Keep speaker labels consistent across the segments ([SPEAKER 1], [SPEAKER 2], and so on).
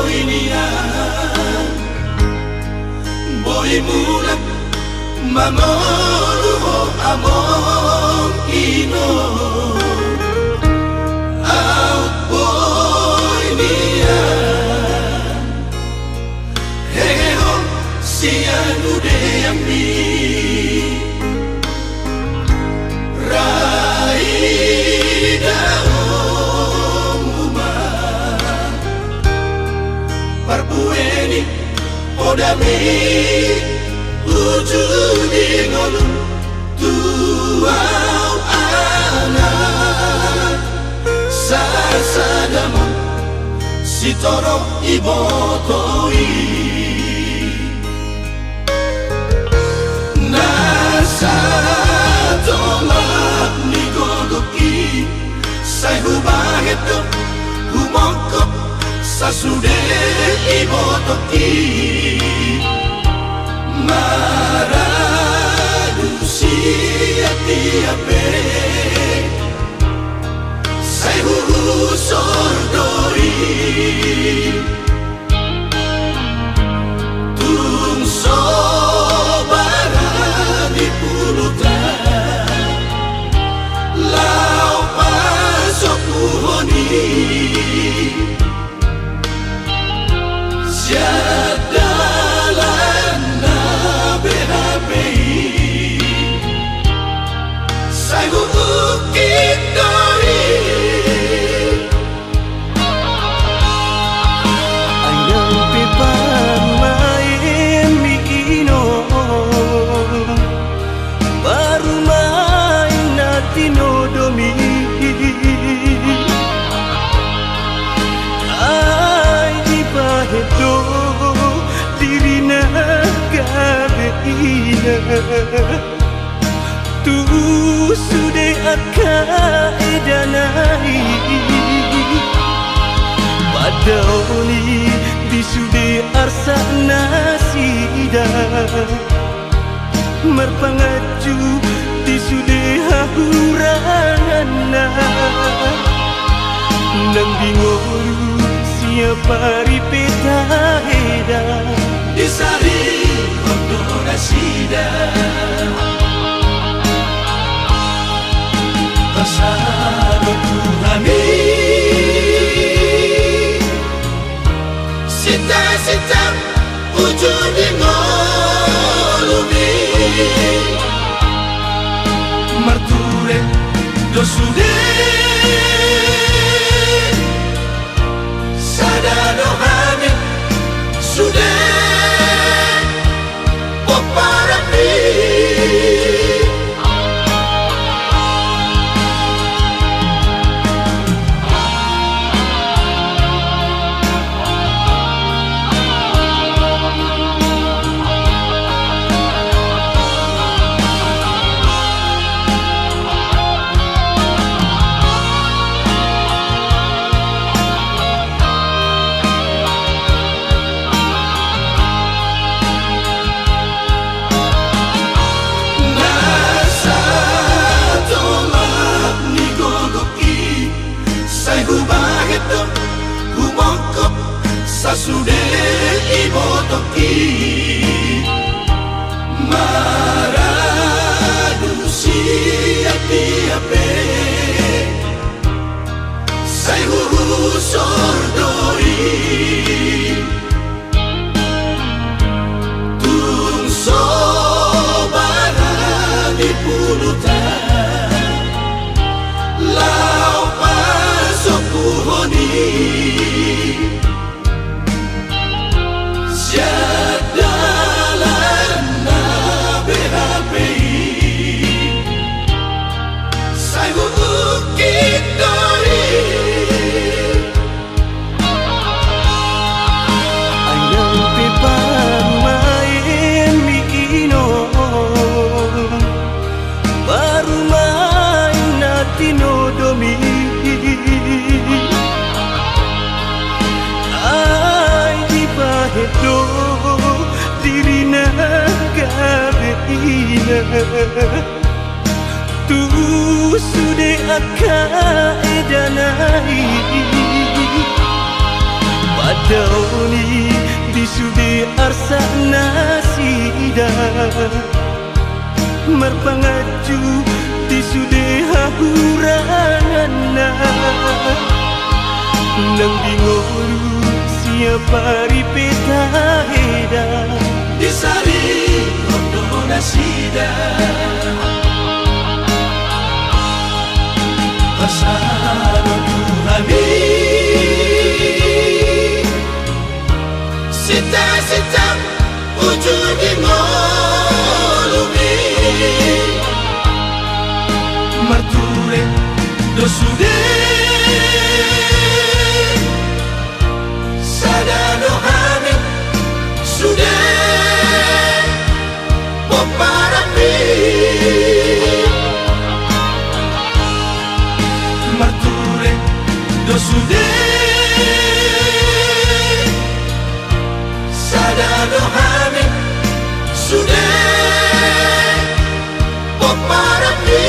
[SPEAKER 1] Surabaya boy mulak mamoluho among ino out boy niya heho siyan ude ambi raida umuma parpueni podami ujudi ngolu tuau anak sasadamo sitoro ibotoi nasa tolak nigogoki sai hubaheto humokop sasude ibotoki maradusi atiape sai sordoi tung sobara di pulutan lau pasok puhoni siadalan na BHPI sai ukit doi
[SPEAKER 2] ayang pipamain mikino baru main natino domi ay di pahedo dirina gabeina tu sude akaedanai padaoni di sude arsa nasida merpangaju di sude hahurana nang bingoru siapa ripeta heda
[SPEAKER 1] disari kondorasida pasado tuhani sita ujudi ngolumi marture dosude sadado hami sude poparapi sasude ibotoki maradusi atiape sai sordoi tung sobara di pulutan lau pasok puhoni siadalan na BHPI sai ukit doi
[SPEAKER 2] ayang pipamain mikino baru main natino domi ay di pahedo dirina gabeina tu sude akaedanai merpangaju di sudeha huranana nang bingolu siapa ripeta heda
[SPEAKER 1] Disari Rondo Nasida Bersama Tuhani Sita-sita ujung di ngolumi Marture dosude Sadado hami sudah Poparapi Marture dosude Sadado hami sudah Poparapi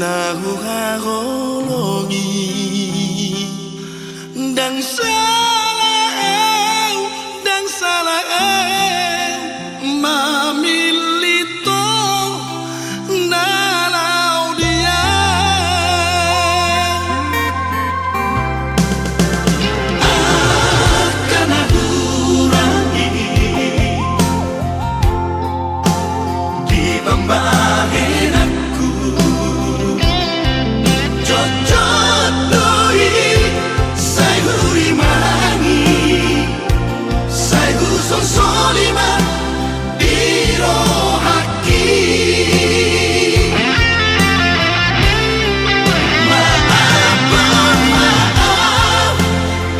[SPEAKER 2] nahuharologi dang salah mamilito nalau dia akan aku kurangi di pembahin aku cocok doi saya huri mangi saya huson solima dirohaki maaf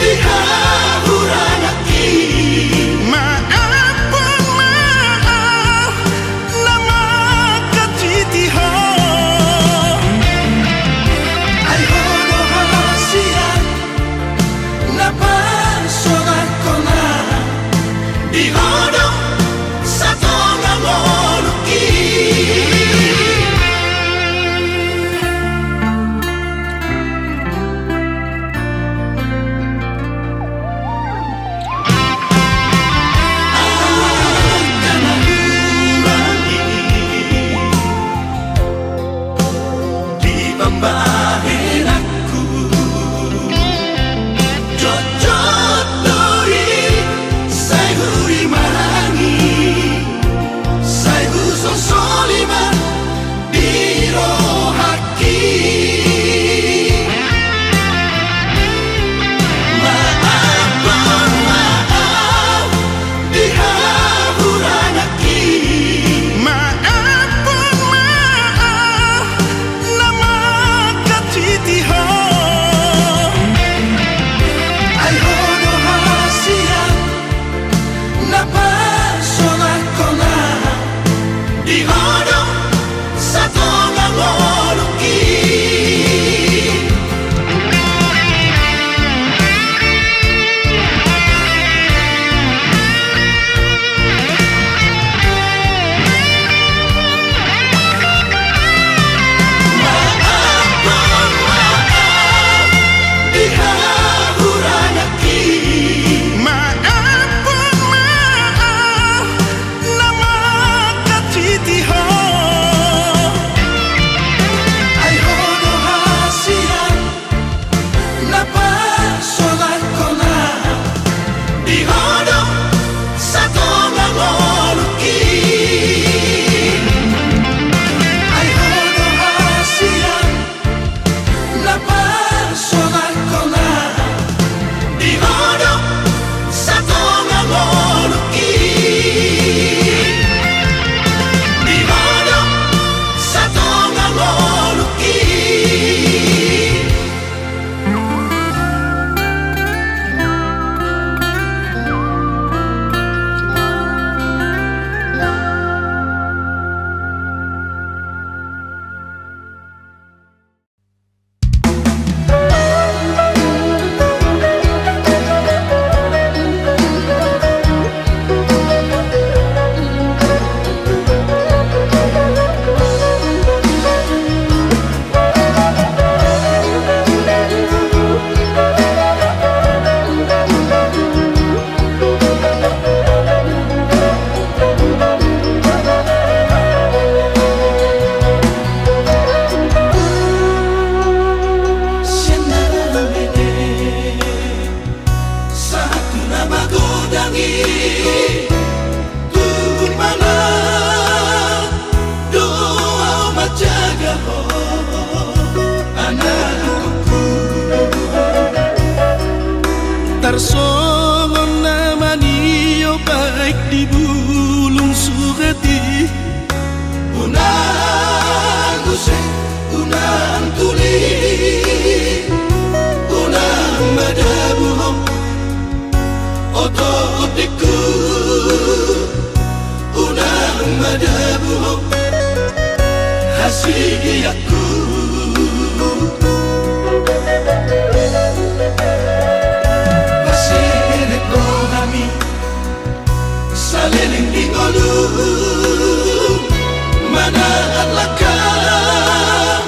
[SPEAKER 2] dihahuranaki maaf nama katitiho ay hono hasia napa sorak kona dihono satu ngomoluki akan aku kurangi di pembahin aku cocok doi saya huri mangi saya huson solima dirohaki maaf dihahuranaki maaf nama katitiho ay hono hasia napa sorak kona dihono satu ngomoluki dihahuranaki maaf nama katitiho ay hono hasia napa sorak kona dihono satu ngomoluki ay hono hasia napa sorak kona dihono satu ngomoluki dihono satu ngomoluki satu nama godangi Tuhan mana doa majaga anakku tarsongon nama niyo baik di bulung sugati unang usai unang tuli unang madabuhong ototiku unang madabuhong hasigiyaku masih kami saliling ingolu mana alakam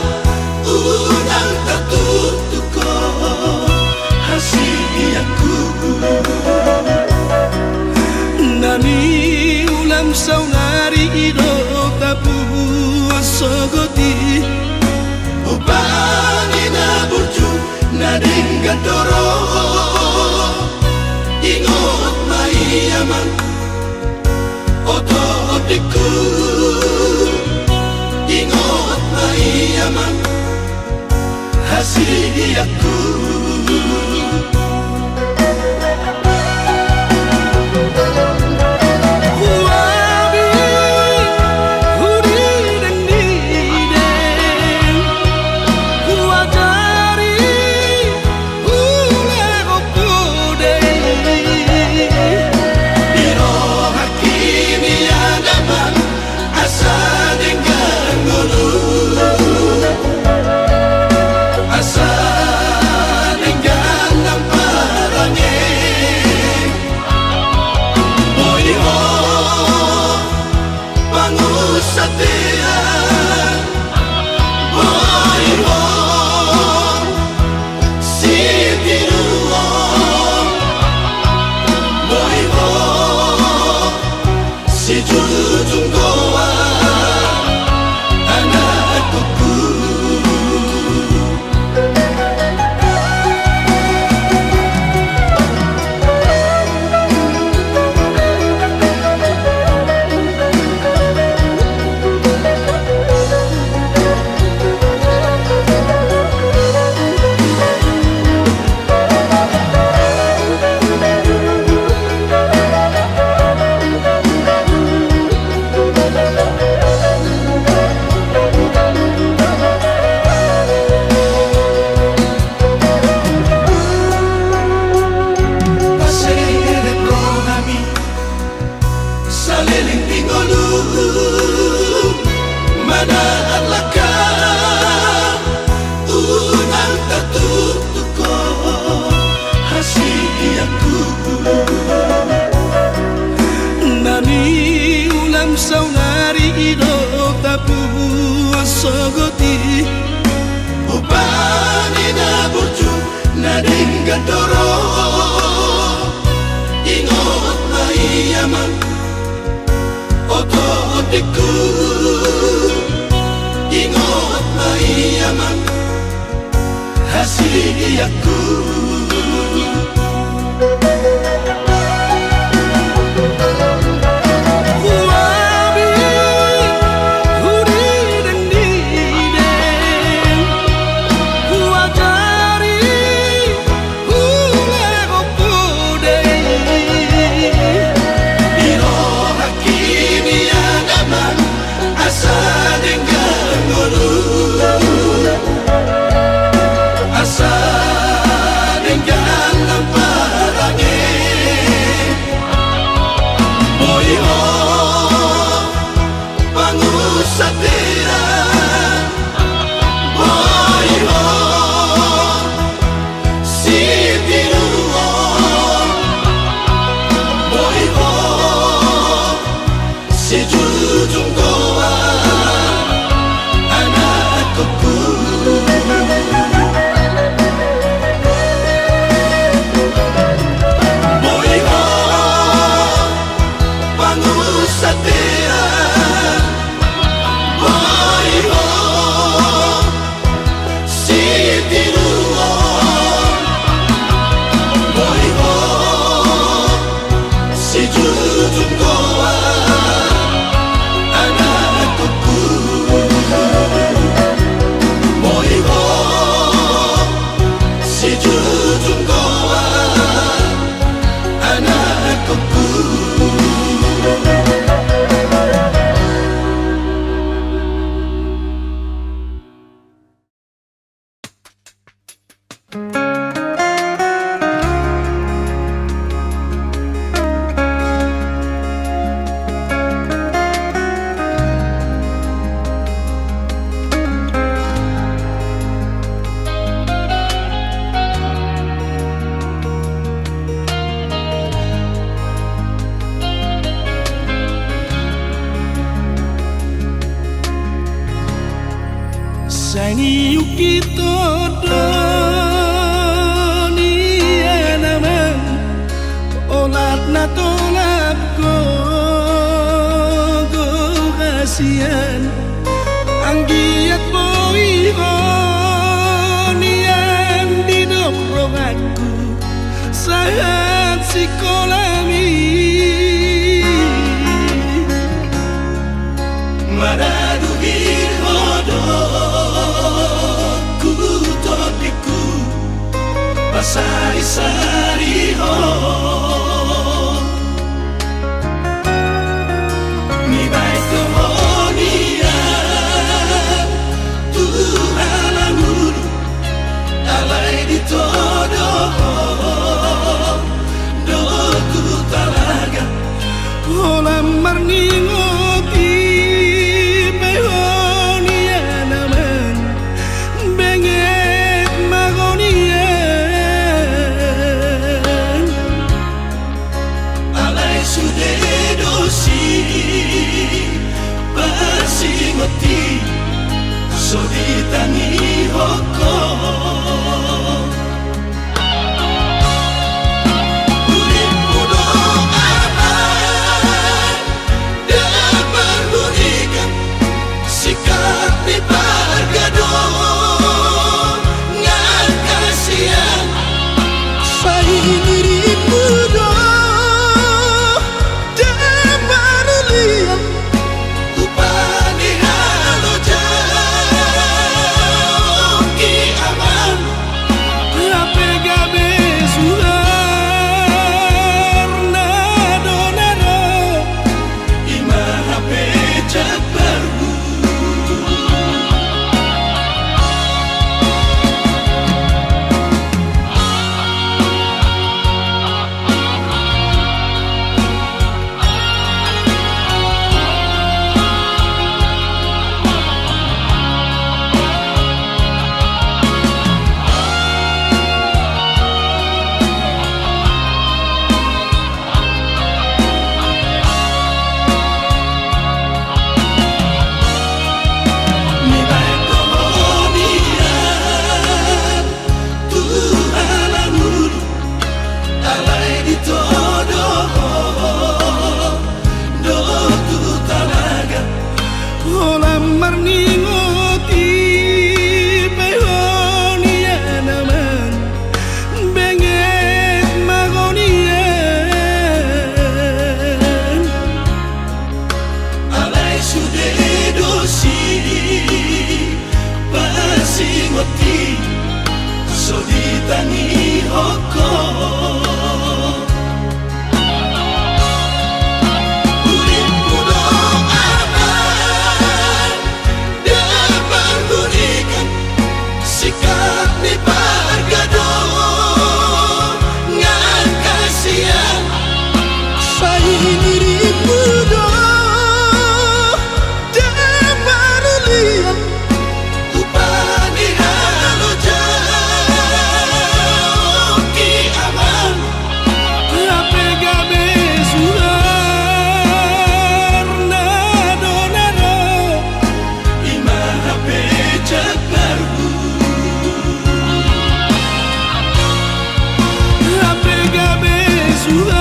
[SPEAKER 3] sogoti
[SPEAKER 2] Upani na burju na dengan doro Ingot maiyaman Oto otiku Ingot maiyaman Hasiyaku
[SPEAKER 3] sogoti
[SPEAKER 2] Upani na burju na dengan doro Ingot maiyaman Oto otiku Ingot maiyaman Hasiyaku
[SPEAKER 3] Saini yuki todo ni anaman olat na tolap go kasihan Panggiat boi honian di dobrong aku saat sikolami
[SPEAKER 2] Maraduhir hodo ku totiku pasari-sari ho ni baik kehonian Tuhan amur alai di todo doku talaga
[SPEAKER 3] Olam marningoti behonian aman benget magonian
[SPEAKER 2] alai sude dosi pasimoti soditani hoko Uripmu doaman dapat berikan sikap di pargado ngan kasihan
[SPEAKER 3] Sai dirimu doh Demarulian
[SPEAKER 2] upani halo jauh ki aman
[SPEAKER 3] Ape gabe suar Nado nado
[SPEAKER 2] imaha pejak baru ni baik kehonian Tuhan amur alai di todo doku talaga
[SPEAKER 3] Olam marningoti behonian aman benget magonian
[SPEAKER 2] alai sude dosi pasimoti soditani hoko Uripmu doaman dapat berikan sikap di pargado ngan kasihan
[SPEAKER 3] Sai dirimu doh Demarulian
[SPEAKER 2] upani halo jauh ki aman
[SPEAKER 3] Ape gabe suar Nado nado
[SPEAKER 2] imaha pejak baru
[SPEAKER 3] Ape gabe suar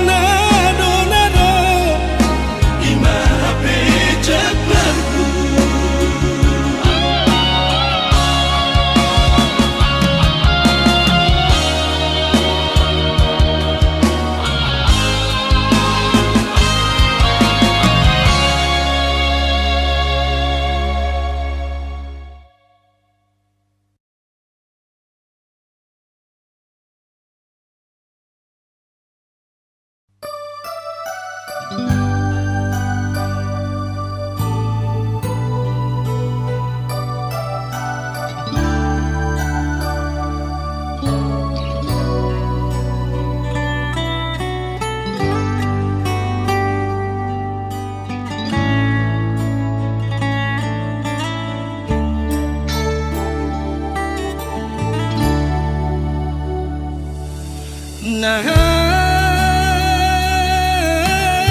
[SPEAKER 3] Nado nado
[SPEAKER 2] imaha pejak baru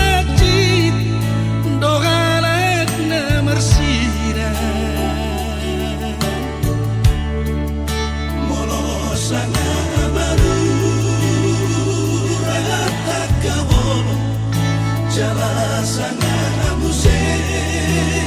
[SPEAKER 3] Najit dogalak na marsira
[SPEAKER 2] molosana baru rata kabolo jalasana musik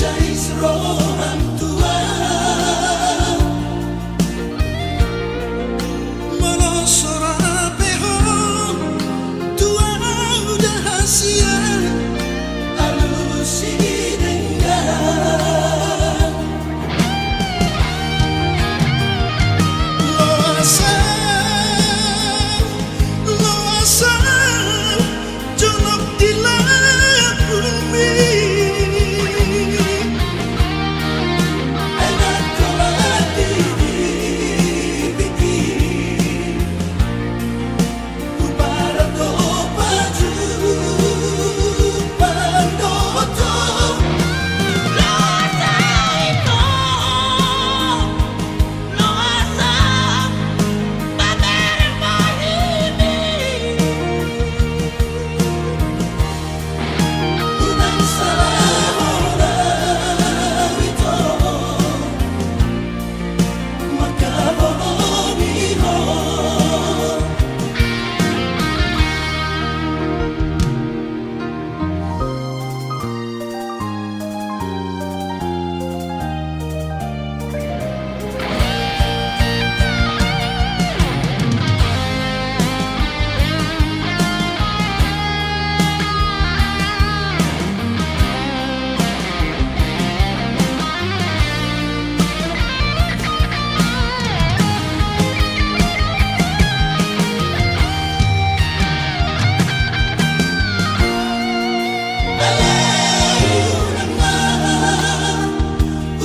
[SPEAKER 2] jais roham tua
[SPEAKER 3] Molosora peho tua udah hasia
[SPEAKER 2] alusi dengan
[SPEAKER 3] Loasa jonok di bumi
[SPEAKER 2] enak kelati dibikin upara do baju pandoto
[SPEAKER 4] Loasa itu Loasa Bater Mahimi
[SPEAKER 2] unang salah orang itu maka bohongiho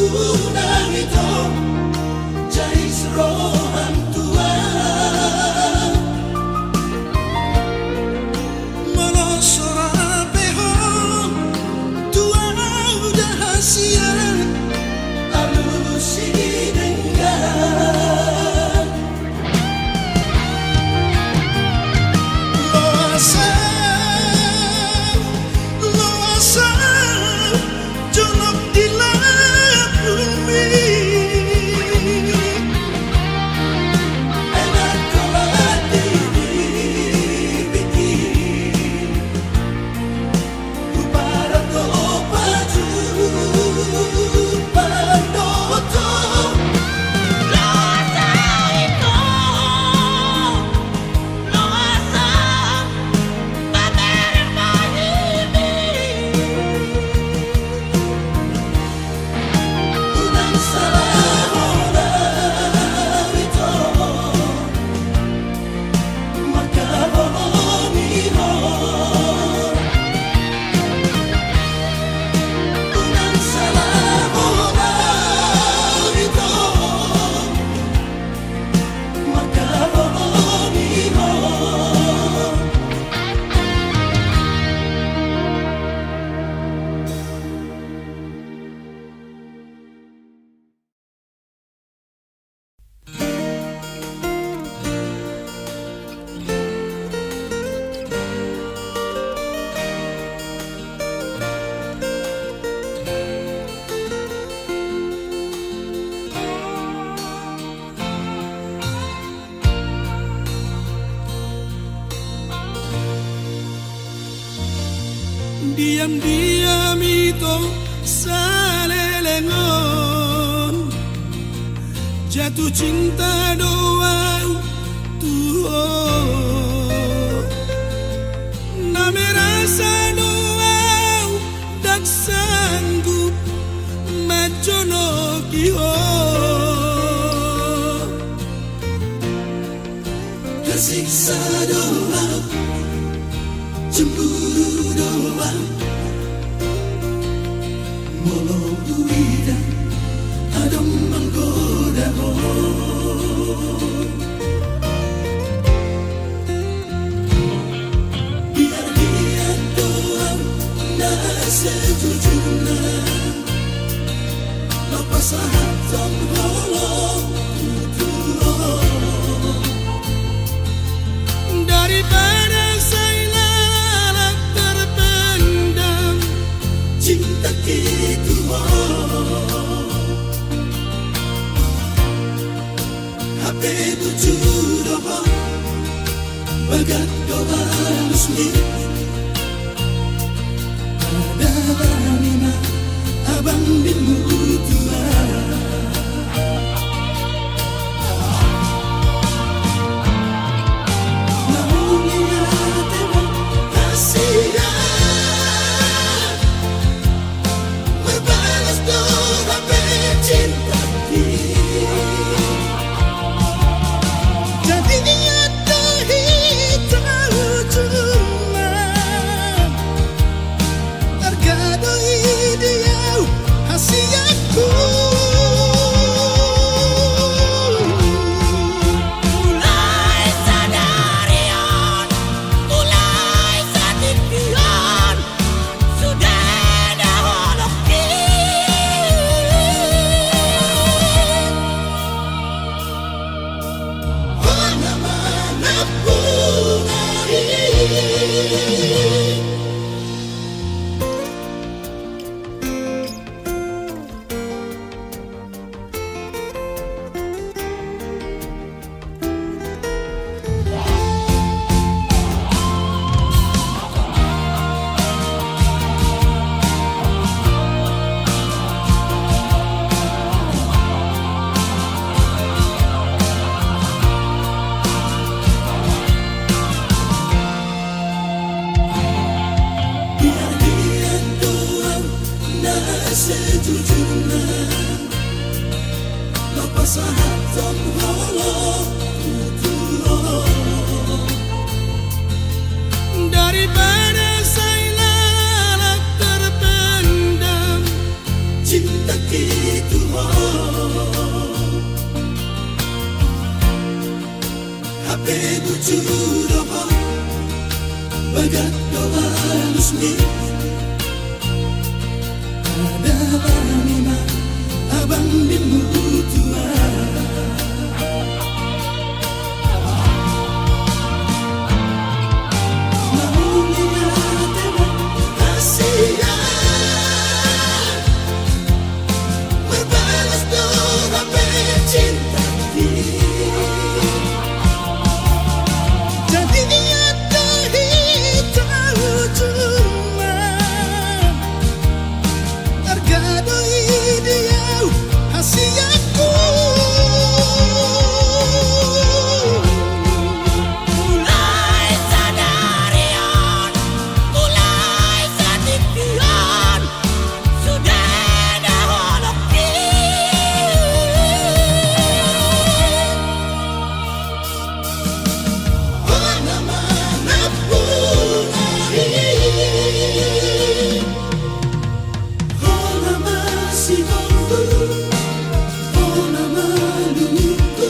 [SPEAKER 2] unang itu jais roham tua
[SPEAKER 3] Molosora peho tua udah hasia
[SPEAKER 2] alusi dengan
[SPEAKER 3] Loasa jonok di bumi
[SPEAKER 2] enak kelati dibikin upara do baju pandoto
[SPEAKER 4] Loasa itu Loasa Bater Mahimi
[SPEAKER 2] unang salah orang itu maka bohongiho unang salah orang itu maka bohongiho
[SPEAKER 3] Diam-diam itu salelengon jatuh cinta doang tuh name rasa doang dak sanggup majono kiho
[SPEAKER 2] tersiksa doang cemburu doang molo duidan adem menggoda biar dia doang nah sejujurnya lepas hatam holong
[SPEAKER 3] daripada saya lalat terpendam
[SPEAKER 2] cinta gitu HP tujuh doa bagat doa muslim ada lima abang bujurna Lopasahat tom holo Kuturo
[SPEAKER 3] Daripada saya lalap terpendam,
[SPEAKER 2] Cinta gitu HP bujur Bagat doa lusmi Adalah nima Abang bimu tua
[SPEAKER 4] Mulai sadarian, mulai satikian, sudah daholoki.
[SPEAKER 2] Mana mana pun Hona masih mampu Hona maluku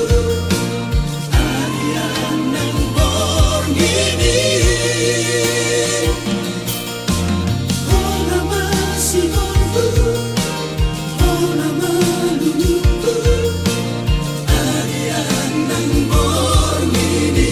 [SPEAKER 2] Arianang borgini Hona masih mampu Hona maluku Arianang borgini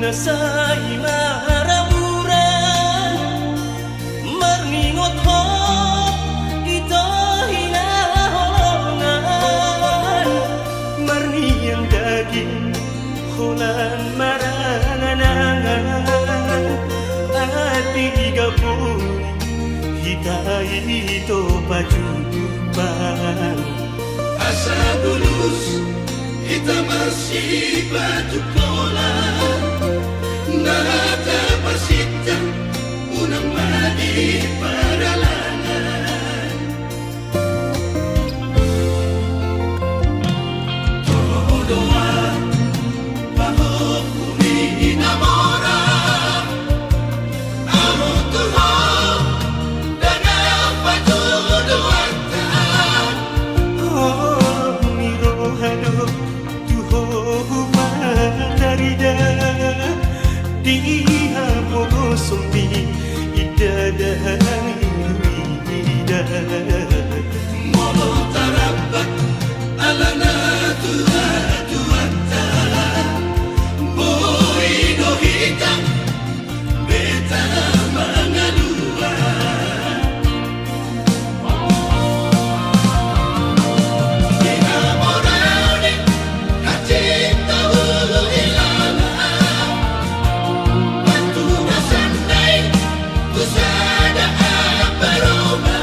[SPEAKER 5] Nasai maraburan Marningot ho Ito hinaholongan Marni yang daging Hulan maranganangan Ati igapun Hitai ito pajuban
[SPEAKER 2] Asa bulus kita masih batu pola Nada bersita unang madi paralangan Todo doa bajo kuni enamora Amo Tuhan dan apa tuduhan
[SPEAKER 5] Oh mirohado tuho matarida Diha mogo sumpi idadahan ida
[SPEAKER 2] Molo tarabat alana tuata Boy no hitam beta mangalua Enamorado kacinta hulu ilana Waktu nasandai kusada apa Roma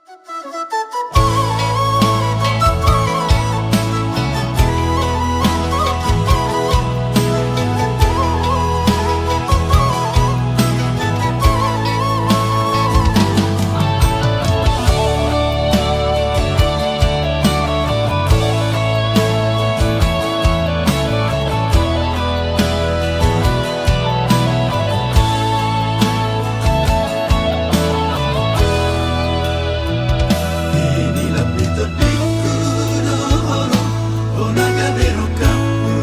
[SPEAKER 2] Inilah metodiku dohoro onaga bero kapu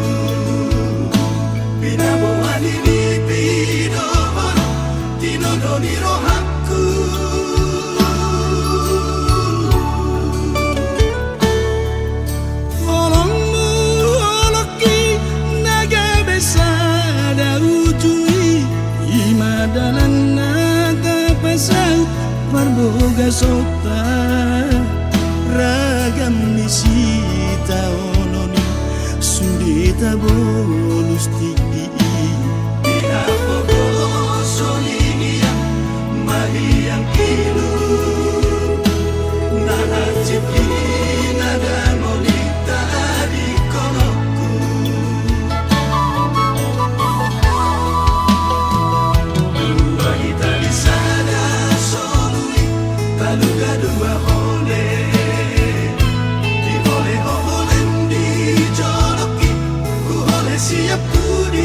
[SPEAKER 2] Pinabuhan ini pidohoro tinodoni rohaku
[SPEAKER 3] Olongmu oloki naga besada ujui imadalan nata pasau marboga sota ragam nisita ononi sudita bonus tigi
[SPEAKER 2] Pinabogo soligian mahiyang kilu Nanacipki nada molita di konoku Dua kita di sana solui taluga dua ole Di ole olen di joloki ku ole siap ku di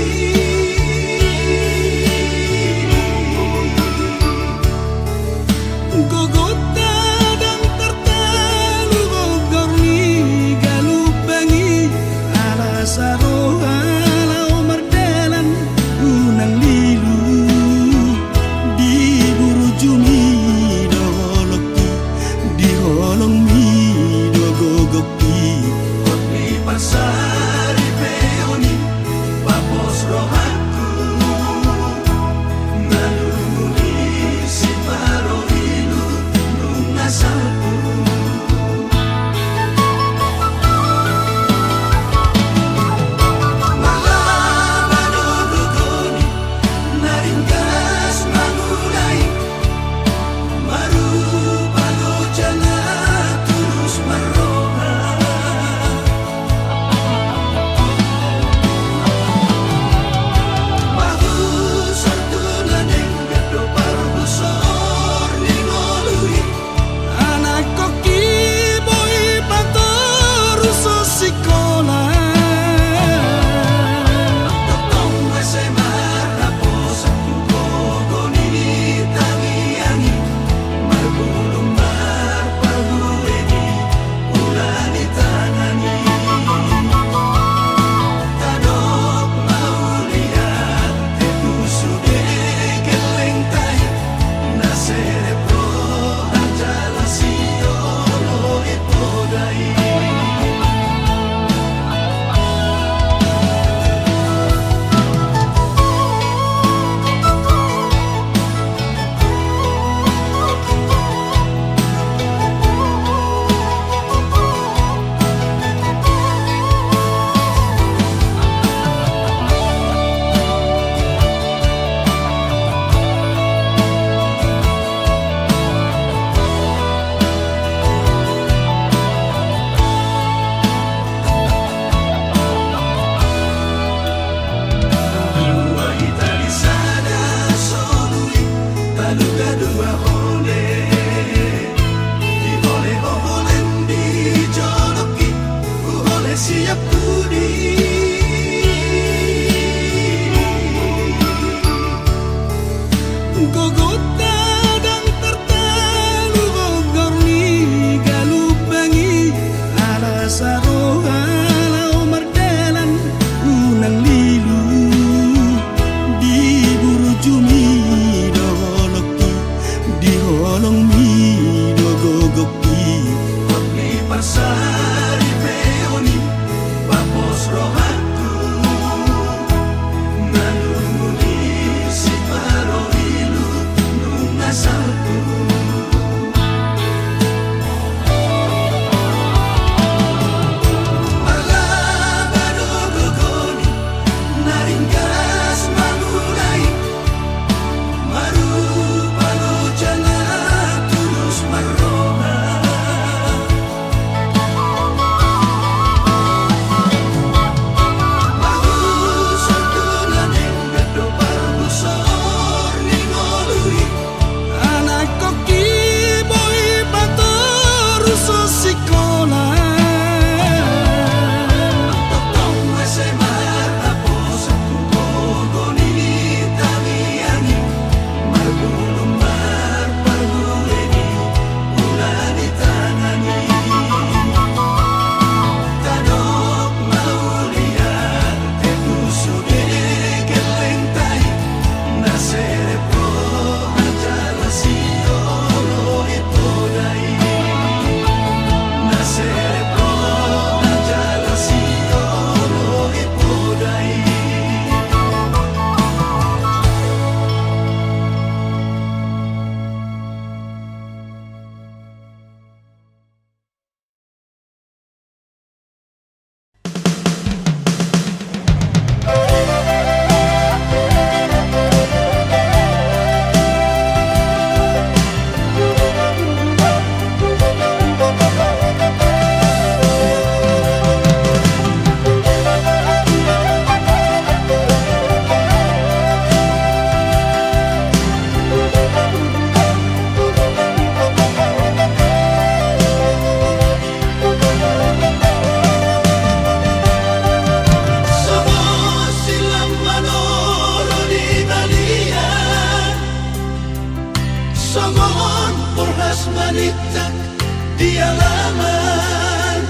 [SPEAKER 2] di alaman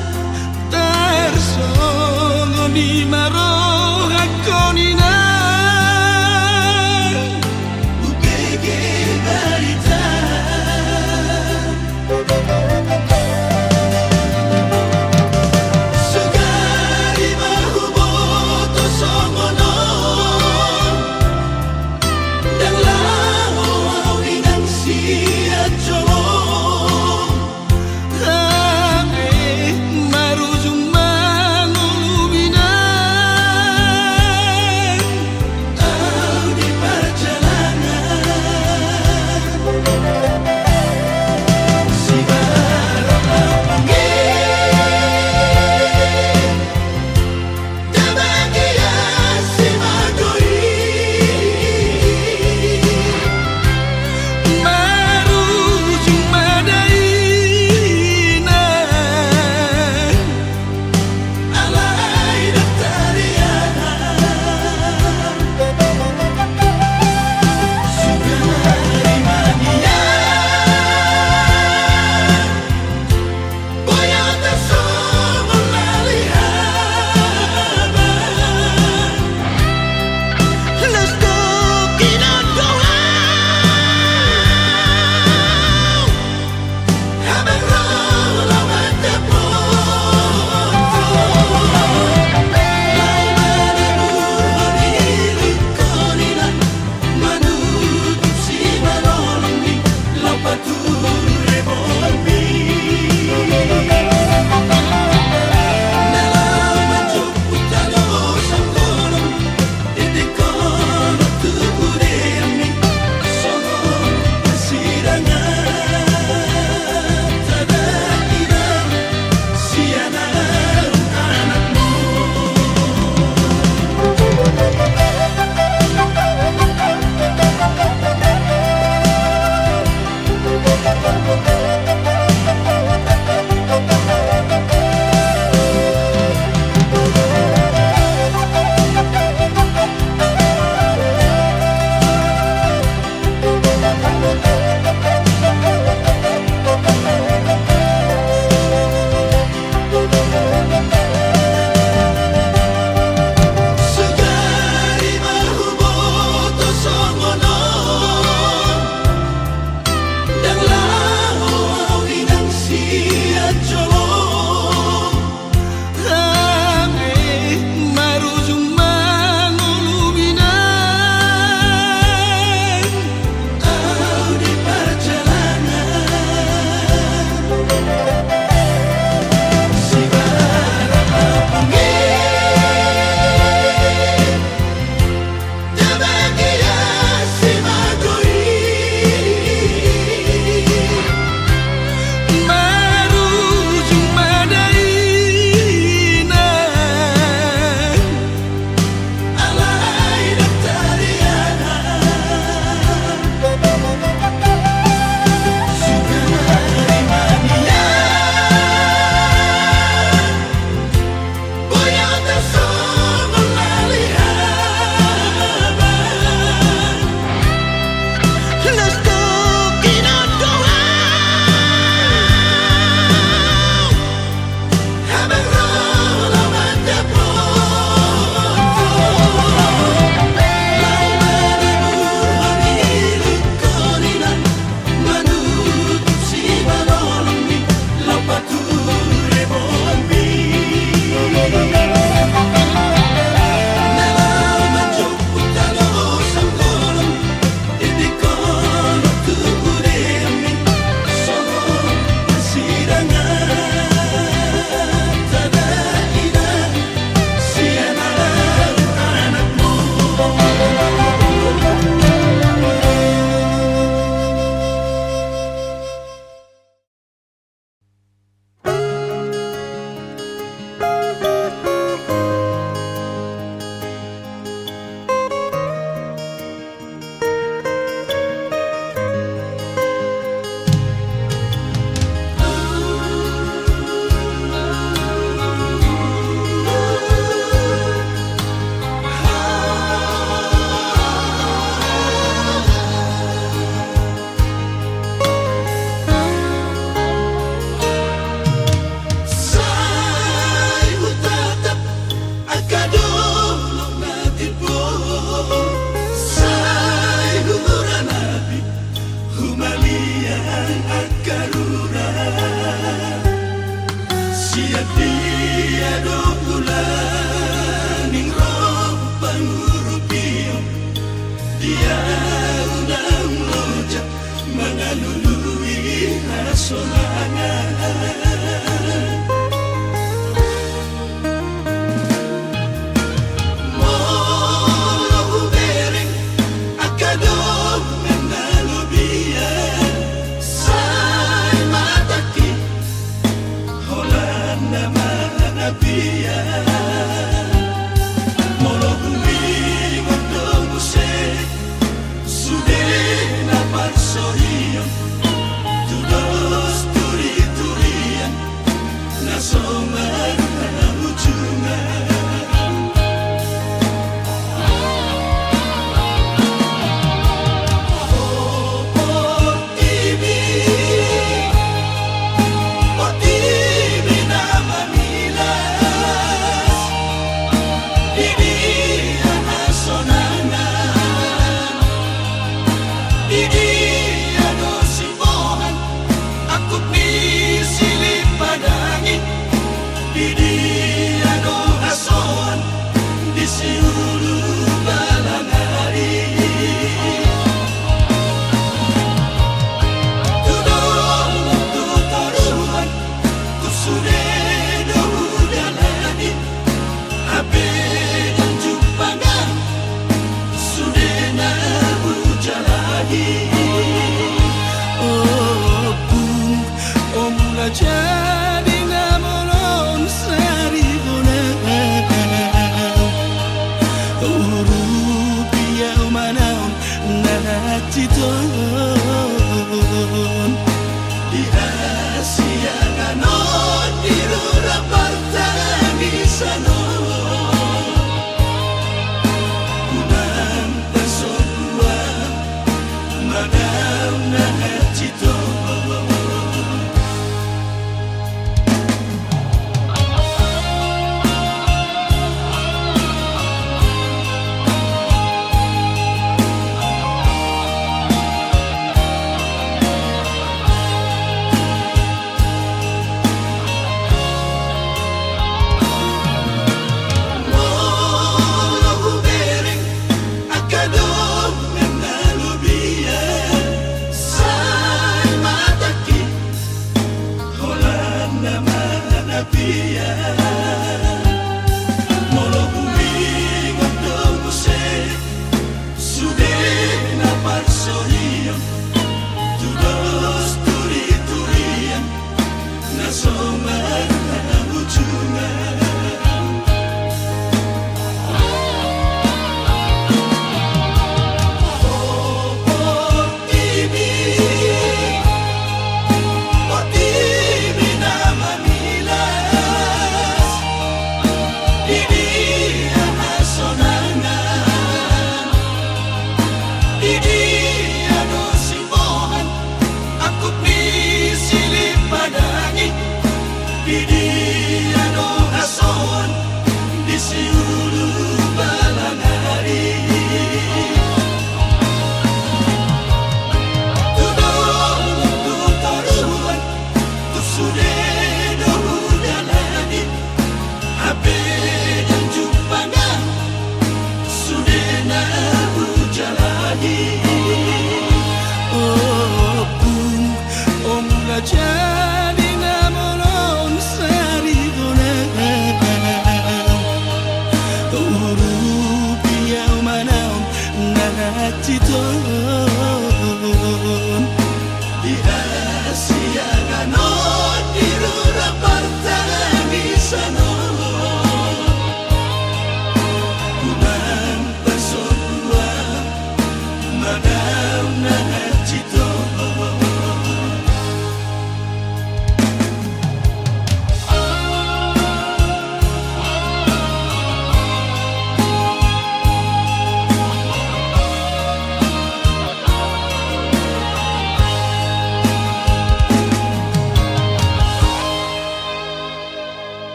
[SPEAKER 3] Tersongo di maroha konina
[SPEAKER 2] upege barita sugari mahuboto songono dan lao awinang siya jolong
[SPEAKER 3] Ame marujung mangulubinan
[SPEAKER 2] tahu di perjalanan si barang lapangi dan bahagia si magoi
[SPEAKER 3] Marujung madaina
[SPEAKER 2] alay dan tariana sugari mania boyata somong lalihaban
[SPEAKER 3] Let's go
[SPEAKER 2] habang rola matapunto laman burhon ilit koninan manutup si marolong lapature bombi nalaman juputalo sa kolong itikono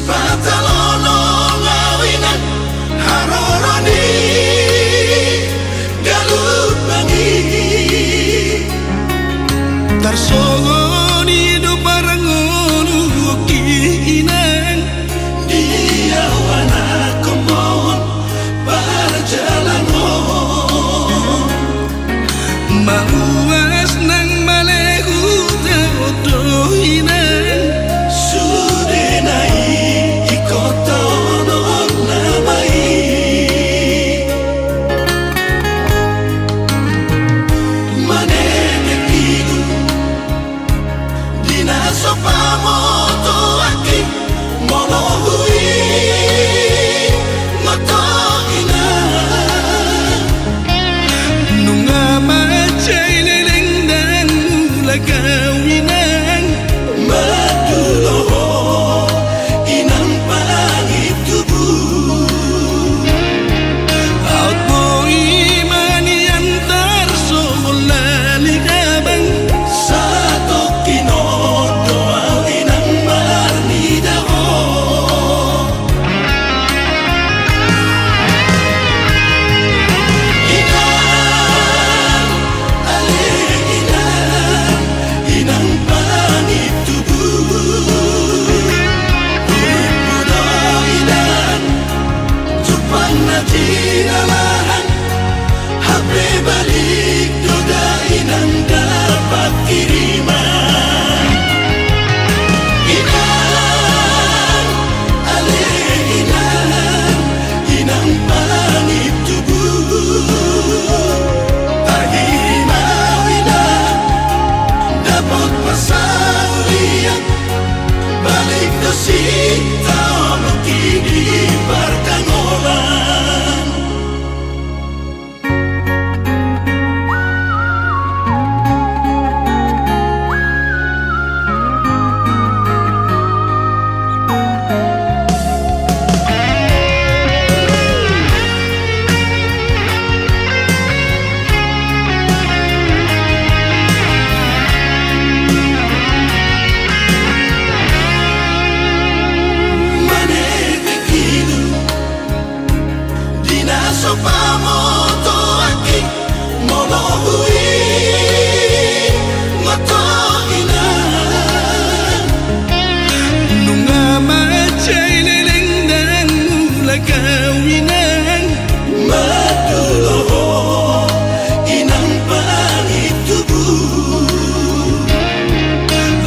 [SPEAKER 2] Patalono ngawinan haroroni galut bangi
[SPEAKER 3] Tarsogoni do parangonu kiinan
[SPEAKER 2] dia wana komon parjalanon
[SPEAKER 3] Mahuas nang malehu teodohinan
[SPEAKER 2] sudenai ikotonon namai manene kidu dina sopamoto aki molohui moto ina
[SPEAKER 3] Nunga macay leleng dan mula kawinan
[SPEAKER 2] maduloho inang pangit tubuh
[SPEAKER 3] Out mo imani antar somolali kabang
[SPEAKER 2] Satu kinodo inang marnidaho Inang ale inang pangit tubuh Muda inang Jupang na tinalahan Hape balik doda inang dapat kiriman Inang ale inang pangit tubuh Tahimau inang dapat pasang liang Balik dosi tao kini parkangolan Manene kidu Dina sopamoto aki molohui moto ina
[SPEAKER 3] Nunga macay leleng dan mula kawinan
[SPEAKER 2] maduloho inang pangit tubuh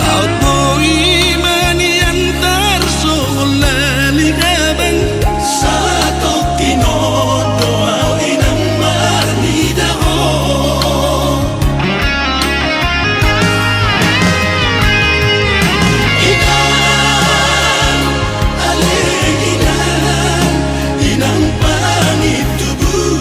[SPEAKER 3] Out mo imani antar somolali kabang
[SPEAKER 2] Satu kinodo inang marnidaho Inang ale inang pangit tubuh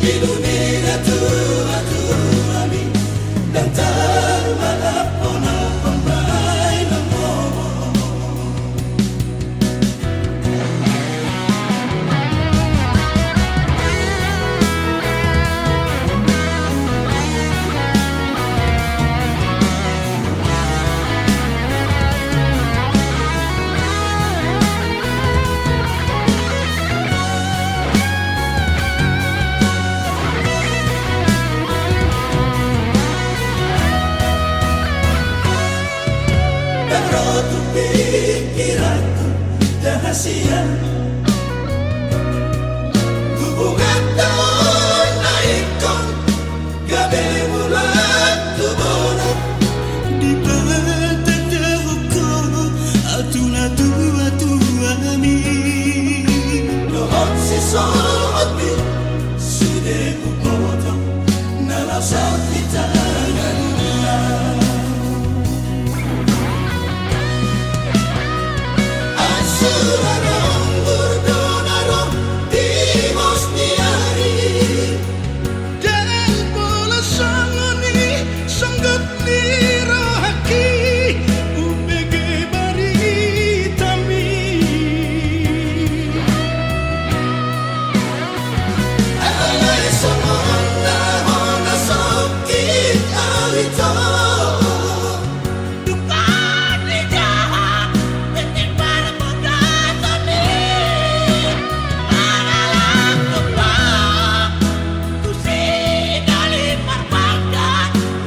[SPEAKER 2] Ilunia tua ami dan termalapona pembai namo. Rotu pikiranku dahasian hubungan naikon gabe mulat tubona
[SPEAKER 3] Di pagtataho ko atuna tua ami
[SPEAKER 2] nohon si soot mi sude upoto nalasat kita Surarong burdonarong timos diari
[SPEAKER 3] Dan bola sangoni sanggut ni rohaki Ubege baritami
[SPEAKER 2] Alay somon na hona sokit alito
[SPEAKER 4] Dukaan ni jahat Bikin para pagkata ni Manalang tumpang Kusinali parbangga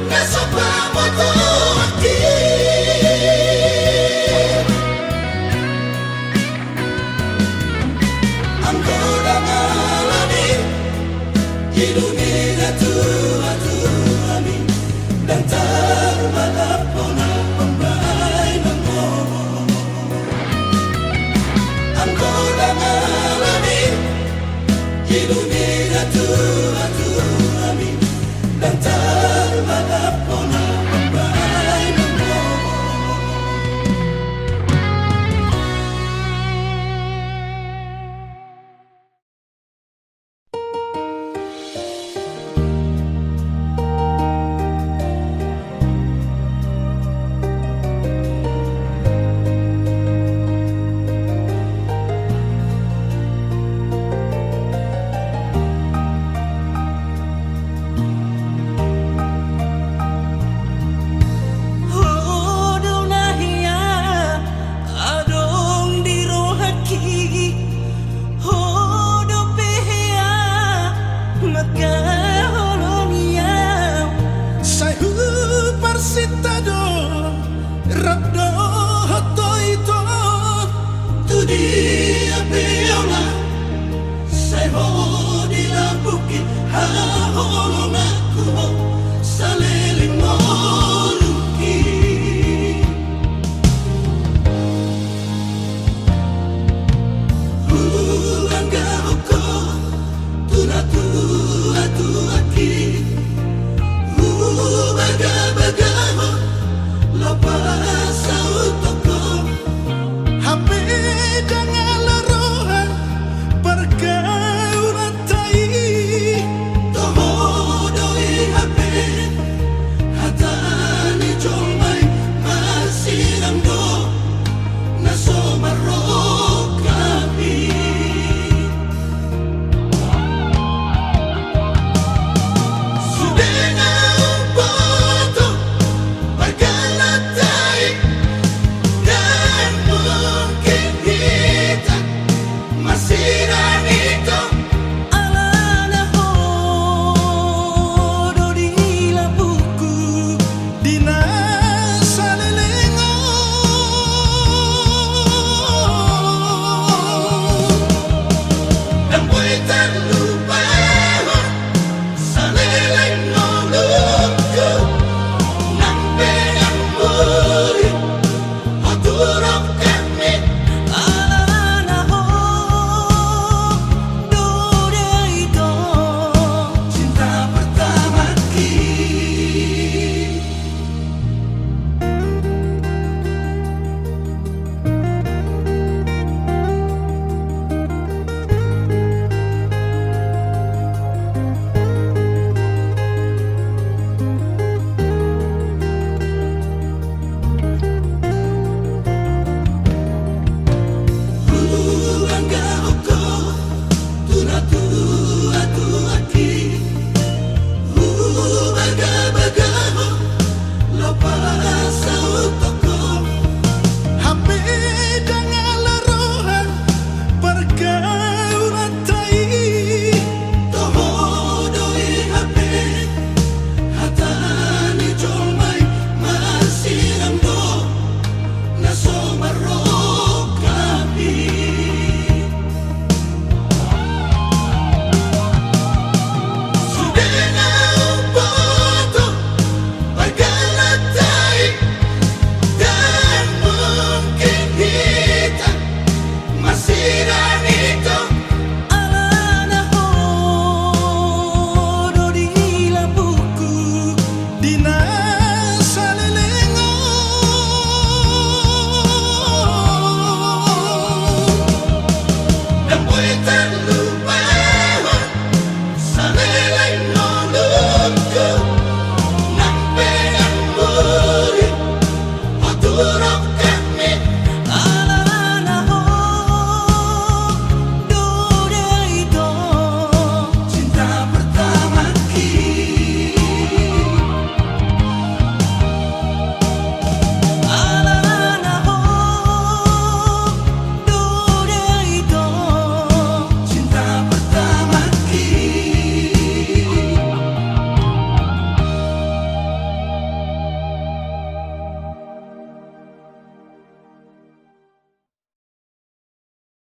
[SPEAKER 2] nasa pamoto aki ang kodang alani ilunia tua ami dan termalapona pembai namo ang kodang alani ilunia